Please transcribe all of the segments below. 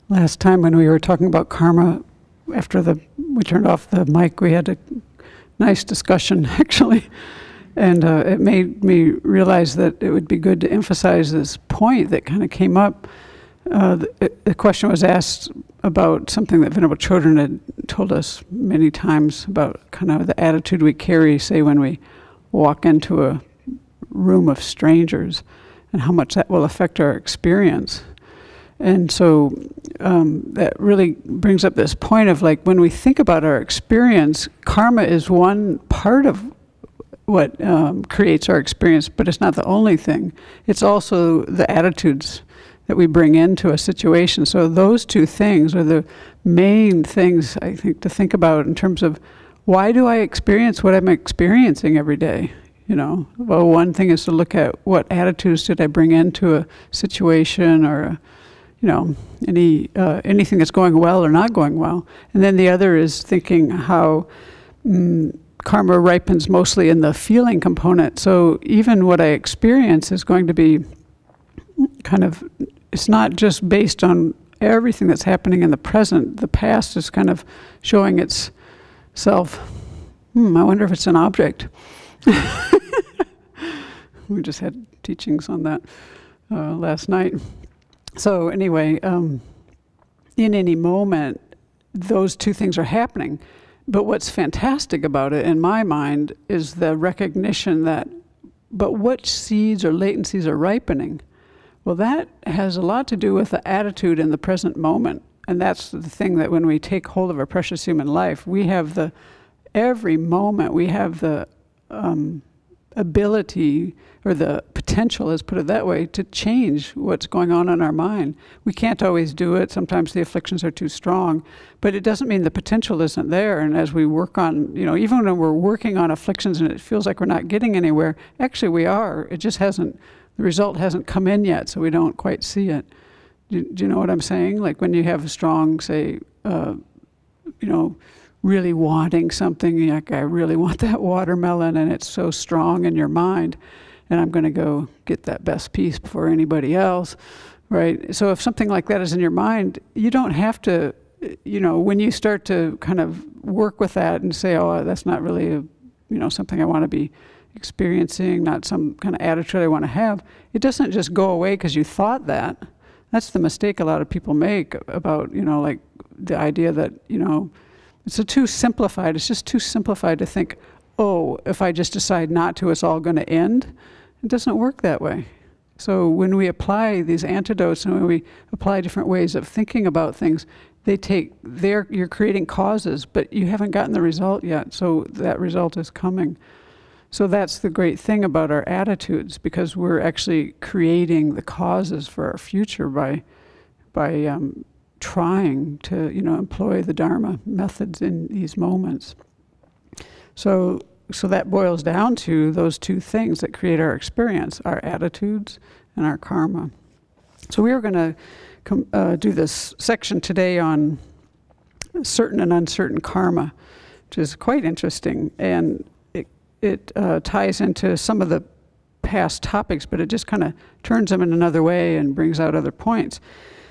Last time when we were talking about karma, after we turned off the mic, we had a nice discussion, actually. And it made me realize that it would be good to emphasize this point that kind of came up. The question was asked about something that Venerable Chodron had told us many times about kind of the attitude we carry, say, when we walk into a room of strangers, and how much that will affect our experience. And so that really brings up this point of, like, when we think about our experience, karma is one part of what creates our experience, but it's not the only thing. It's also the attitudes that we bring into a situation. So those two things are the main things, I think, to think about in terms of, why do I experience what I'm experiencing every day? You know, well, one thing is to look at what attitudes did I bring into a situation, or you know, anything that's going well or not going well. And then the other is thinking how karma ripens mostly in the feeling component. So even what I experience is going to be kind of, it's not just based on everything that's happening in the present. The past is kind of showing itself. I wonder if it's an object. We just had teachings on that last night. So anyway, in any moment, those two things are happening. But what's fantastic about it, in my mind, is the recognition that, but what seeds or latencies are ripening? Well, that has a lot to do with the attitude in the present moment. And that's the thing, that when we take hold of our precious human life, we have every moment we have the ability, or the potential, let's put it that way, to change what's going on in our mind. We can't always do it. Sometimes the afflictions are too strong, but it doesn't mean the potential isn't there. And as we work on, you know, even when we're working on afflictions and it feels like we're not getting anywhere, actually we are. It just hasn't, the result hasn't come in yet, so we don't quite see it. Do you know what I'm saying? Like when you have a strong, say, you know, really wanting something, like, I really want that watermelon, and it's so strong in your mind, and I'm going to go get that best piece before anybody else, right? So if something like that is in your mind, you don't have to, you know, when you start to kind of work with that and say, oh, that's not really you know, something I want to be experiencing, not some kind of attitude I want to have, it doesn't just go away because you thought that. That's the mistake a lot of people make about, you know, like the idea that, you know, it's too simplified. It's just too simplified to think, oh, if I just decide not to, it's all going to end. It doesn't work that way. So when we apply these antidotes and when we apply different ways of thinking about things, you're creating causes, but you haven't gotten the result yet. So that result is coming. So that's the great thing about our attitudes, because we're actually creating the causes for our future by trying to, you know, employ the Dharma methods in these moments. So that boils down to those two things that create our experience, our attitudes and our karma. So we are going to do this section today on certain and uncertain karma, which is quite interesting. And it ties into some of the past topics, but it just kind of turns them in another way and brings out other points.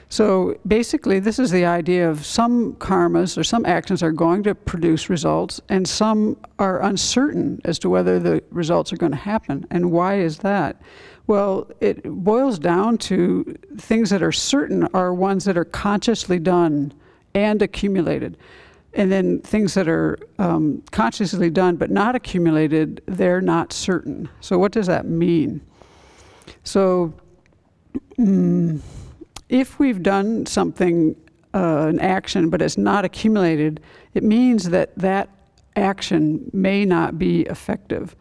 So basically, this is the idea of some karmas or some actions are going to produce results, and some are uncertain as to whether the results are going to happen. And why is that? Well, it boils down to things that are certain are ones that are consciously done and accumulated. And then things that are consciously done but not accumulated, they're not certain. So what does that mean? So if we've done something, an action, but it's not accumulated, it means that that action may not be effective.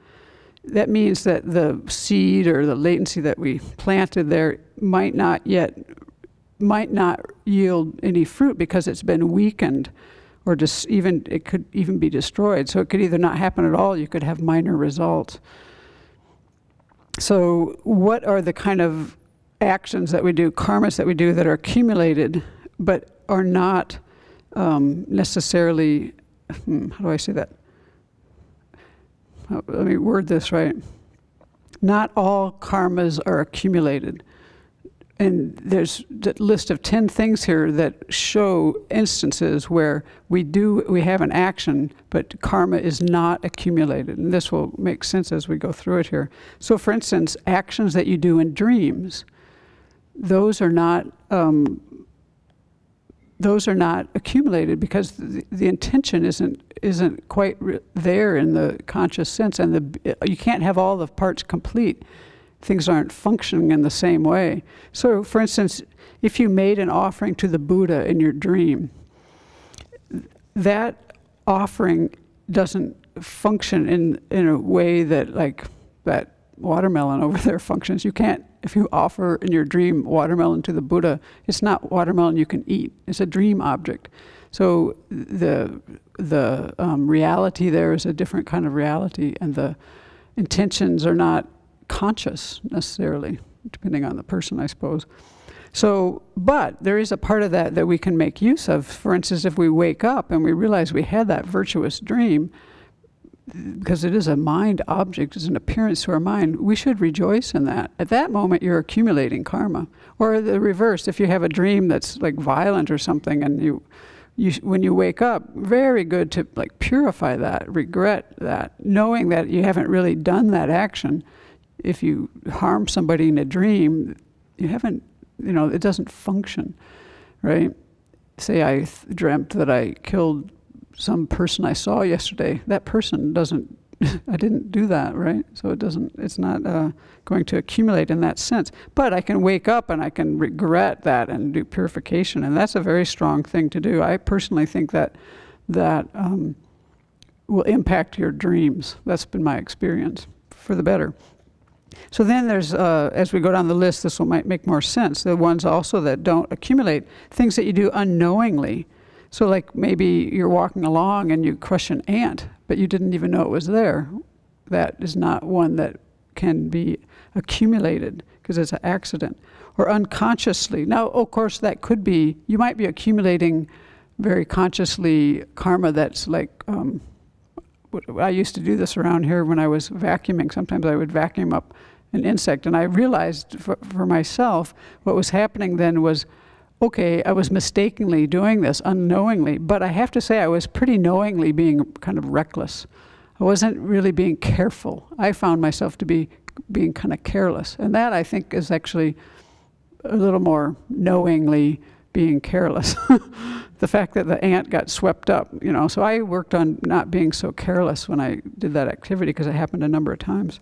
That means that the seed or the latency that we planted there might not yield any fruit because it's been weakened, or just it could even be destroyed. So it could either not happen at all, you could have minor results. So what are the kind of actions that we do, karmas that we do, that are accumulated but are not necessarily, how do I say that? Let me word this right. Not all karmas are accumulated. and there's a list of 10 things here that show instances where we have an action, but karma is not accumulated. And this will make sense as we go through it here. So for instance, actions that you do in dreams, those are not accumulated because the intention isn't quite there in the conscious sense, and you can't have all the parts complete. Things aren't functioning in the same way. So, for instance, if you made an offering to the Buddha in your dream, that offering doesn't function in a way that, like, that watermelon over there functions. You can't, if you offer in your dream watermelon to the Buddha, it's not watermelon you can eat. It's a dream object. So the reality there is a different kind of reality, and the intentions are not conscious necessarily, depending on the person, I suppose. So, but there is a part of that we can make use of. For instance, if we wake up and we realize we had that virtuous dream, because it is a mind object, it's an appearance to our mind, we should rejoice in that. At that moment, you're accumulating karma. Or the reverse, if you have a dream that's like violent or something, and when you wake up, very good to like purify that, regret that, knowing that you haven't really done that action. If you harm somebody in a dream, you haven't, it doesn't function, right? Say I dreamt that I killed some person I saw yesterday. That person doesn't, I didn't do that, right? So it's not going to accumulate in that sense. But I can wake up and I can regret that and do purification, and that's a very strong thing to do. I personally think that will impact your dreams. That's been my experience, for the better. So then there's, as we go down the list, this might make more sense. The ones also that don't accumulate, things that you do unknowingly. So like maybe you're walking along and you crush an ant, but you didn't even know it was there. That is not one that can be accumulated because it's an accident. Or unconsciously. Now, of course, that could be, you might be accumulating very consciously karma that's like, I used to do this around here when I was vacuuming. Sometimes I would vacuum up an insect, and I realized for myself what was happening then was, okay, I was mistakenly doing this, unknowingly, but I have to say I was pretty knowingly being kind of reckless. I wasn't really being careful. I found myself to be being kind of careless, and that I think is actually a little more knowingly being careless. The fact that the ant got swept up, so I worked on not being so careless when I did that activity, because it happened a number of times.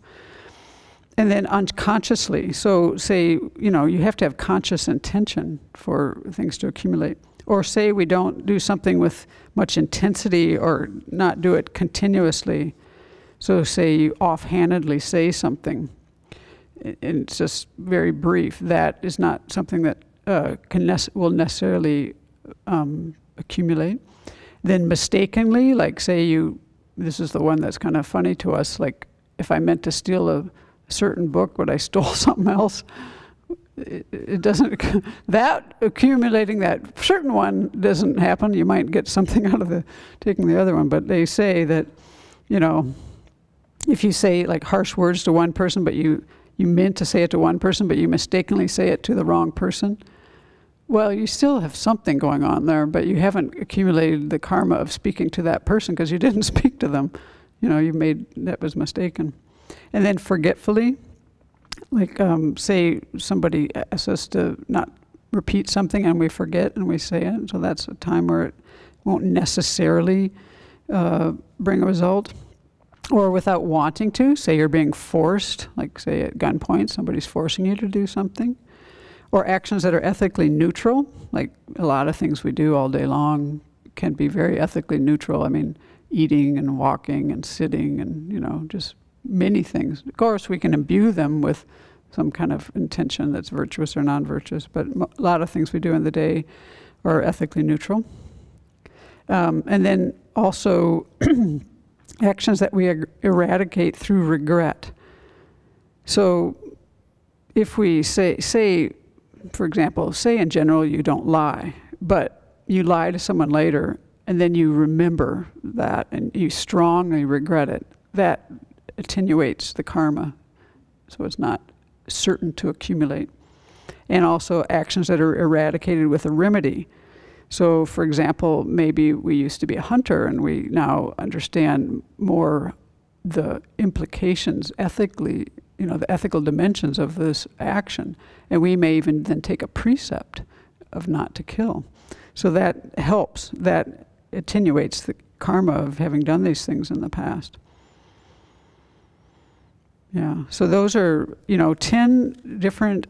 And then unconsciously, so say, you have to have conscious intention for things to accumulate. Or say we don't do something with much intensity or not do it continuously. So say you offhandedly say something, and it's just very brief. That is not something that will necessarily accumulate. Then mistakenly, like say this is the one that's kind of funny to us, like if I meant to steal a certain book, but I stole something else, it doesn't, that accumulating that certain one doesn't happen. You might get something out of taking the other one, but they say that, if you say like harsh words to one person, but you meant to say it to one person, but you mistakenly say it to the wrong person, well, you still have something going on there, but you haven't accumulated the karma of speaking to that person because you didn't speak to them. That was mistaken. And then forgetfully, like say somebody asks us to not repeat something and we forget and we say it, so that's a time where it won't necessarily bring a result. Or without wanting to, say you're being forced, like say at gunpoint, somebody's forcing you to do something. Or actions that are ethically neutral, like a lot of things we do all day long can be very ethically neutral. I mean, eating and walking and sitting and, just many things. Of course, we can imbue them with some kind of intention that's virtuous or non-virtuous, but a lot of things we do in the day are ethically neutral. And then also actions that we eradicate through regret. So if we say, for example, say in general you don't lie, but you lie to someone later and then you remember that and you strongly regret it, that attenuates the karma, so it's not certain to accumulate. and also actions that are eradicated with a remedy. So, for example, maybe we used to be a hunter and we now understand more the implications ethically, the ethical dimensions of this action. And we may even then take a precept of not to kill. So that helps, that attenuates the karma of having done these things in the past. Yeah, so those are, 10 different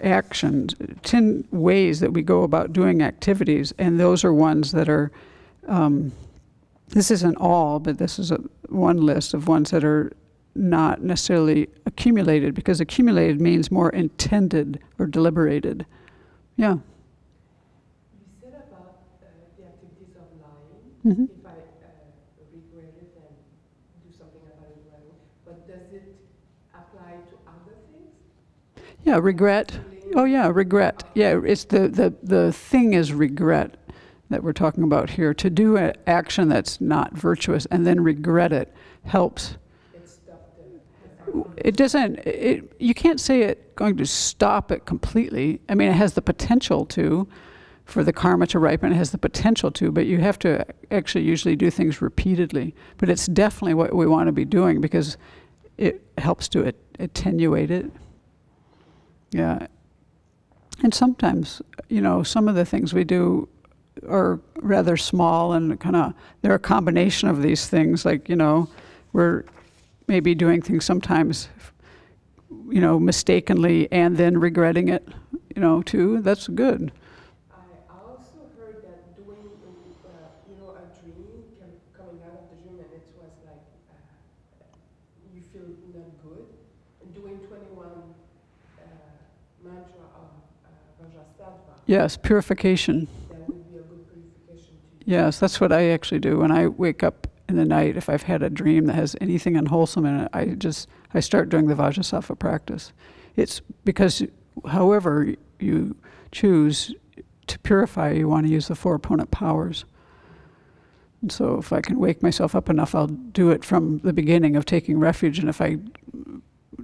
actions, 10 ways that we go about doing activities, and those are ones that are, this isn't all, but this is one list of ones that are not necessarily accumulated, because accumulated means more intended or deliberated. Yeah. You said about the activities of lying. Mm-hmm. If I regret it and do something about it right away, but does it apply to other things? Yeah, regret. Oh yeah, regret. Yeah, it's the thing is regret that we're talking about here. To do an action that's not virtuous and then regret it helps. It doesn't, you can't say it's going to stop it completely. I mean, it has the potential to, for the karma to ripen, it has the potential to, but you have to actually usually do things repeatedly. But it's definitely what we want to be doing because it helps to attenuate it. Yeah. And sometimes, some of the things we do are rather small and they're a combination of these things. Like, we're maybe doing things sometimes, mistakenly and then regretting it, too. That's good. I also heard that doing, a dream, coming out of the dream, and it was like you feel not good, and doing 21 mantra of Vajrasattva. Yes, purification. That would be a good purification too. Yes, that's what I actually do when I wake up in the night. If I've had a dream that has anything unwholesome in it, I start doing the Vajrasattva practice. It's because however you choose to purify, you want to use the 4 opponent powers. And so if I can wake myself up enough, I'll do it from the beginning of taking refuge. And if I'm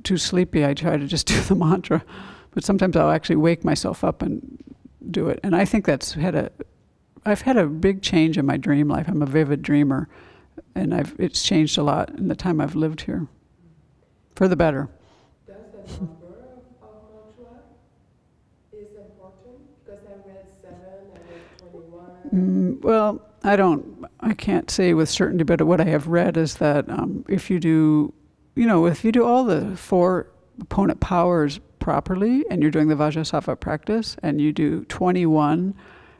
too sleepy, I try to just do the mantra. But sometimes I'll actually wake myself up and do it. And I think I've had a big change in my dream life. I'm a vivid dreamer. And it's changed a lot in the time I've lived here, for the better. Does the number of mantra is important? Because I read 7, I read 21. Well, I can't say with certainty, but what I have read is that if you do all the 4 opponent powers properly, and you're doing the Vajrasattva practice, and you do 21,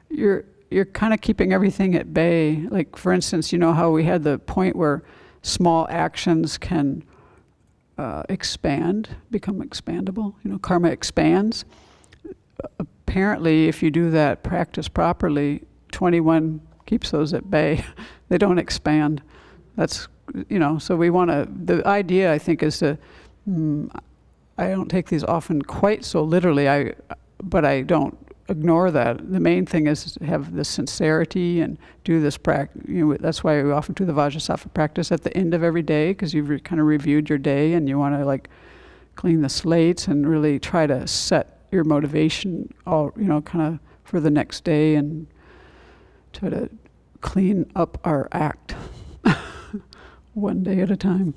you're kind of keeping everything at bay. Like, for instance, how we had the point where small actions can become expandable. Karma expands. Apparently, if you do that practice properly, 21 keeps those at bay. They don't expand. That's, so we want to, the idea, I think, is to, I don't take these often quite so literally, but I don't ignore that. The main thing is to have the sincerity and do this practice. That's why we often do the Vajrasattva practice at the end of every day, because you've kind of reviewed your day and you want to clean the slates and really try to set your motivation all, kind of for the next day and try to clean up our act one day at a time.